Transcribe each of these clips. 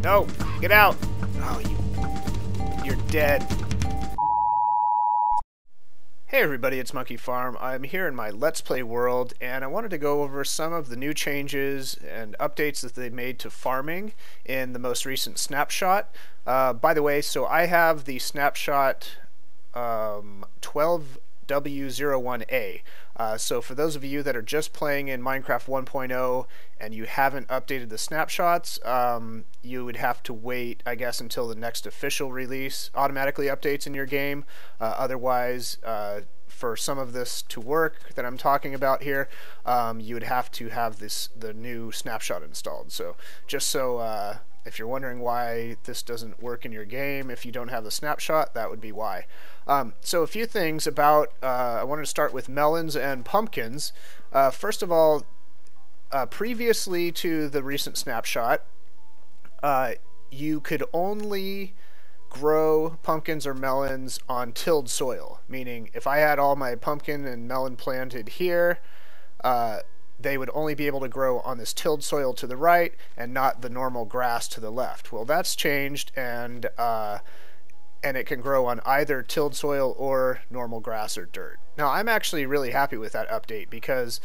No! Get out! Oh, you're dead. Hey everybody, it's Monkey Farm. I'm here in my Let's Play world, and I wanted to go over some of the new changes and updates that they made to farming in the most recent snapshot. By the way, so I have the snapshot 12W01A. So for those of you that are just playing in Minecraft 1.0 and you haven't updated the snapshots, you would have to wait, I guess, until the next official release automatically updates in your game. Otherwise, for some of this to work that I'm talking about here, you would have to have the new snapshot installed. So just so if you're wondering why this doesn't work in your game if you don't have the snapshot, that would be why. So a few things about, I wanted to start with melons and pumpkins. First of all, previously to the recent snapshot, you could only grow pumpkins or melons on tilled soil, meaning if I had all my pumpkin and melon planted here, they would only be able to grow on this tilled soil to the right and not the normal grass to the left. Well, that's changed, and it can grow on either tilled soil or normal grass or dirt. Now, I'm actually really happy with that update because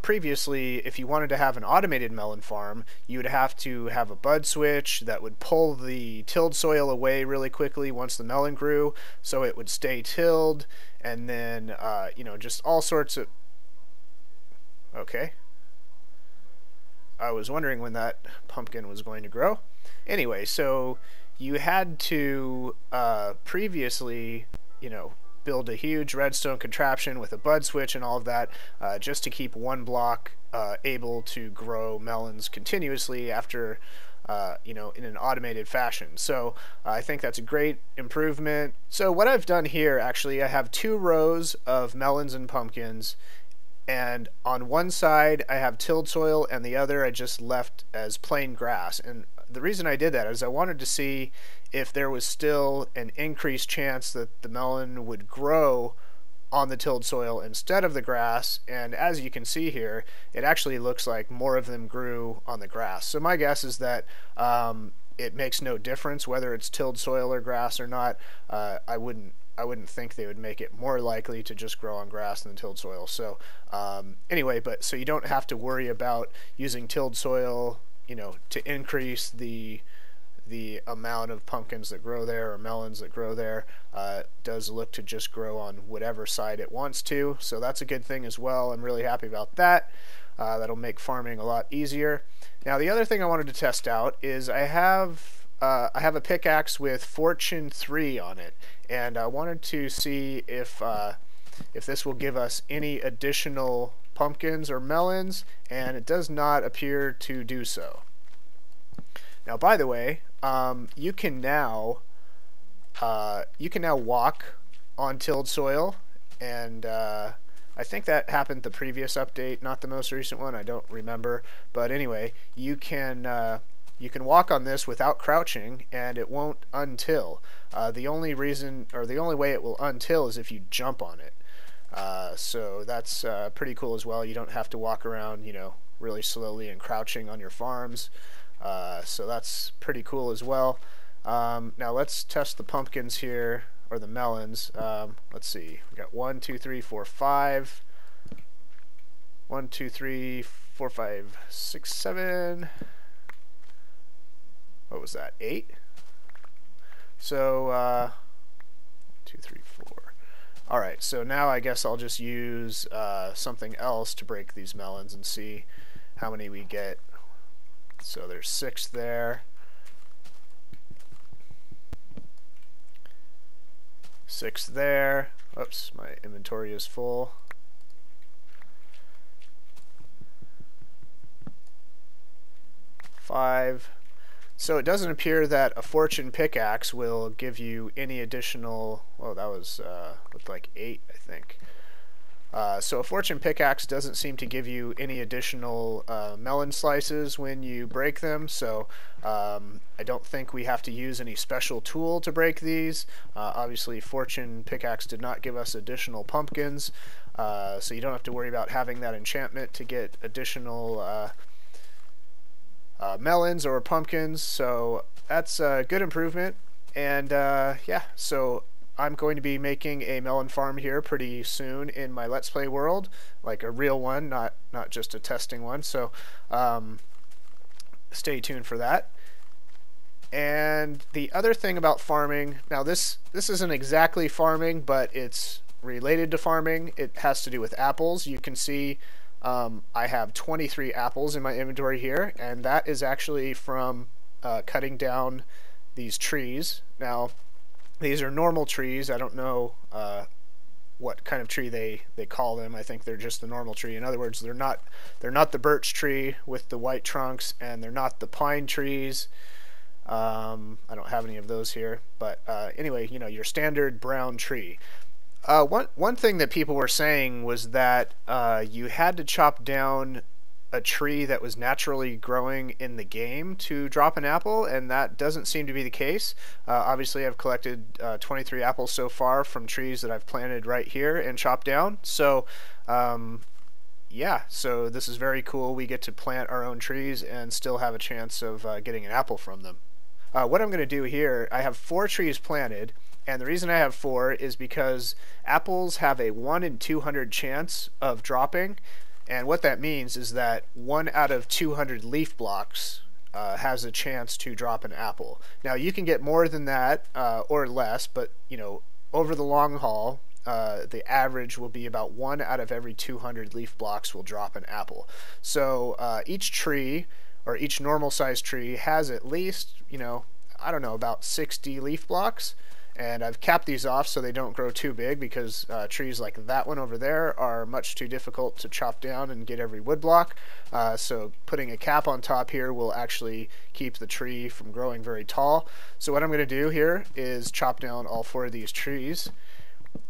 previously, if you wanted to have an automated melon farm, you would have to have a bud switch that would pull the tilled soil away really quickly once the melon grew, so it would stay tilled, and then, you know, just all sorts of... Okay. I was wondering when that pumpkin was going to grow. Anyway, so you had to previously, you know, build a huge redstone contraption with a bud switch and all of that just to keep one block able to grow melons continuously after, you know, in an automated fashion. So I think that's a great improvement. So what I've done here, actually, I have 2 rows of melons and pumpkins, and on one side I have tilled soil and the other I just left as plain grass. And the reason I did that is I wanted to see if there was still an increased chance that the melon would grow on the tilled soil instead of the grass, and as you can see here, it actually looks like more of them grew on the grass. So my guess is that it makes no difference whether it's tilled soil or grass or not. I wouldn't think they would make it more likely to just grow on grass than tilled soil. So anyway, so you don't have to worry about using tilled soil, you know, to increase the amount of pumpkins that grow there or melons that grow there. It does look to just grow on whatever side it wants to, so that's a good thing as well. I'm really happy about that. That'll make farming a lot easier. Now, the other thing I wanted to test out is I have a pickaxe with Fortune 3 on it, and I wanted to see if this will give us any additional pumpkins or melons, and it does not appear to do so. Now, by the way, you can now walk on tilled soil, and I think that happened the previous update, not the most recent one. I don't remember, but anyway, you can walk on this without crouching, and it won't untill. The only reason, or the only way it will untill, is if you jump on it. So that's pretty cool as well. You don't have to walk around, you know, really slowly and crouching on your farms. So that's pretty cool as well. Now let's test the pumpkins here, or the melons. Let's see. We got 1, 2, 3, 4, 5. 1, 2, 3, 4, 5, 6, 7. What was that? 8? So 2, 3, 4. Alright, so now I guess I'll just use something else to break these melons and see how many we get. So there's 6 there. 6 there. Oops, my inventory is full. 5. So it doesn't appear that a fortune pickaxe will give you any additional... Oh, that was looked like 8, I think. So a fortune pickaxe doesn't seem to give you any additional melon slices when you break them, so I don't think we have to use any special tool to break these. Obviously, fortune pickaxe did not give us additional pumpkins, so you don't have to worry about having that enchantment to get additional melons or pumpkins, so that's a good improvement. And yeah, so I'm going to be making a melon farm here pretty soon in my Let's Play world, like a real one, not just a testing one. So stay tuned for that. And the other thing about farming, now this isn't exactly farming, but it's related to farming. It has to do with apples. You can see I have 23 apples in my inventory here, and that is actually from cutting down these trees. Now, these are normal trees. I don't know what kind of tree they call them. I think they're just the normal tree. In other words, they're not the birch tree with the white trunks, and they're not the pine trees. I don't have any of those here, but anyway, you know, your standard brown tree. One thing that people were saying was that you had to chop down a tree that was naturally growing in the game to drop an apple, and that doesn't seem to be the case. Obviously, I've collected 23 apples so far from trees that I've planted right here and chopped down. So yeah, so this is very cool. We get to plant our own trees and still have a chance of getting an apple from them. What I'm going to do here, I have 4 trees planted, and the reason I have 4 is because apples have a 1 in 200 chance of dropping, and what that means is that 1 out of 200 leaf blocks has a chance to drop an apple. Now you can get more than that or less, but you know, over the long haul, the average will be about 1 out of every 200 leaf blocks will drop an apple. So each tree, or each normal sized tree, has at least, you know, I don't know, about 60 leaf blocks. And I've capped these off so they don't grow too big, because trees like that one over there are much too difficult to chop down and get every wood block. So putting a cap on top here will actually keep the tree from growing very tall. So what I'm going to do here is chop down all 4 of these trees,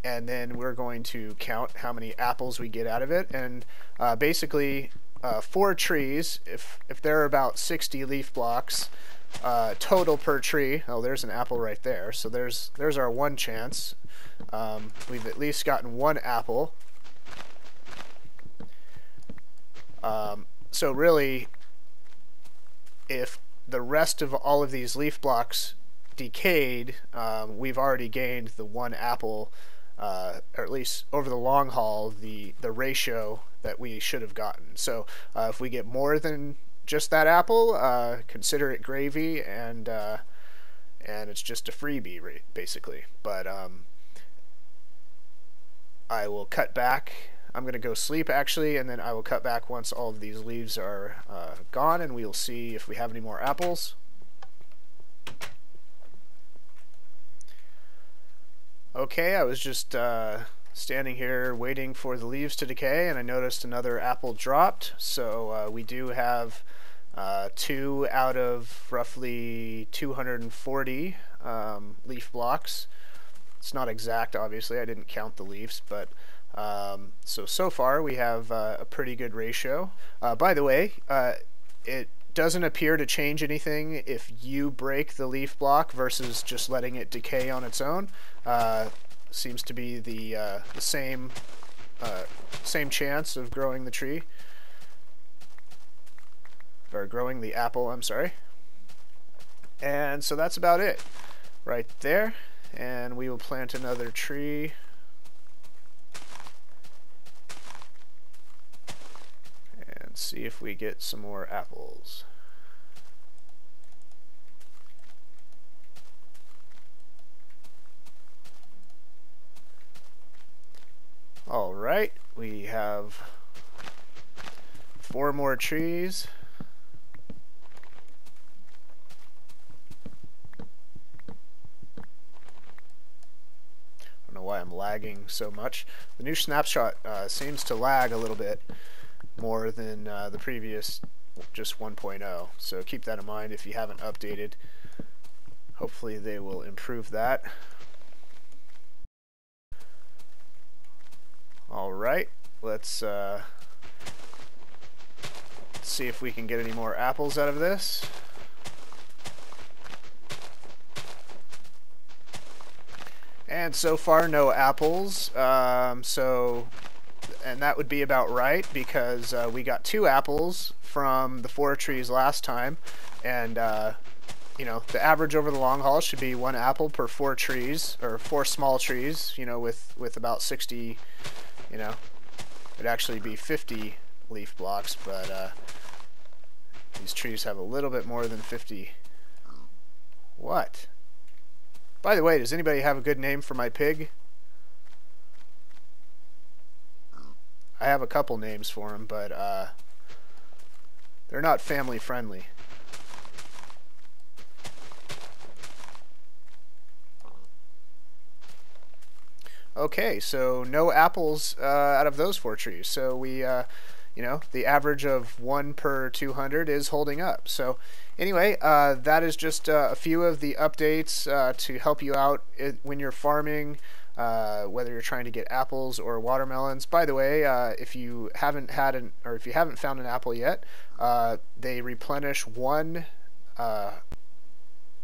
and then we're going to count how many apples we get out of it. And basically 4 trees, if there are about 60 leaf blocks total per tree. Oh, there's an apple right there. So there's our 1 chance. We've at least gotten 1 apple. So really, if the rest of all of these leaf blocks decayed, we've already gained the 1 apple, or at least over the long haul, the ratio that we should have gotten. So if we get more than just that apple, consider it gravy, and it's just a freebie, basically. But I will cut back. I'm going to go sleep, actually, and then I will cut back once all of these leaves are gone, and we'll see if we have any more apples. Okay, I was just standing here waiting for the leaves to decay, and I noticed another apple dropped. So we do have 2 out of roughly 240 leaf blocks. It's not exact, obviously. I didn't count the leaves, but so far we have a pretty good ratio. By the way, it doesn't appear to change anything if you break the leaf block versus just letting it decay on its own. Seems to be the same chance of growing the tree, or growing the apple, I'm sorry. And so that's about it right there, and we will plant another tree. And see if we get some more apples. Alright, we have 4 more trees. I don't know why I'm lagging so much. The new Snapshot seems to lag a little bit more than the previous, just 1.0. So keep that in mind if you haven't updated. Hopefully they will improve that. Alright, let's see if we can get any more apples out of this. And so far, no apples. So and that would be about right, because we got 2 apples from the 4 trees last time, and you know, the average over the long haul should be 1 apple per 4 trees, or 4 small trees, you know, with about 60, you know, it'd actually be 50 leaf blocks, but these trees have a little bit more than 50. What? By the way, does anybody have a good name for my pig? I have a couple names for him, but they're not family friendly. Okay, so no apples out of those 4 trees. So we, you know, the average of 1 per 200 is holding up. So anyway, that is just a few of the updates to help you out when you're farming, whether you're trying to get apples or watermelons. By the way, if you haven't found an apple yet, they replenish 1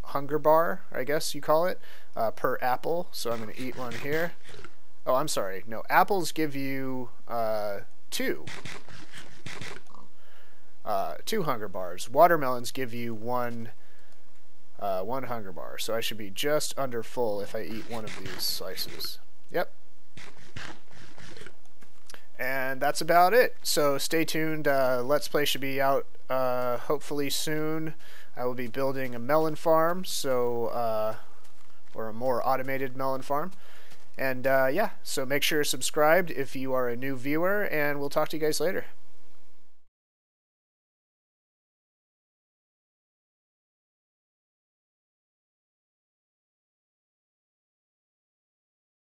hunger bar, I guess you call it, per apple. So I'm going to eat one here. Oh, I'm sorry. No, apples give you 2 hunger bars. Watermelons give you 1 hunger bar. So I should be just under full if I eat one of these slices. Yep. And that's about it. So stay tuned. Let's Play should be out hopefully soon. I will be building a melon farm, so or a more automated melon farm. And yeah, so make sure you're subscribed if you are a new viewer, and we'll talk to you guys later.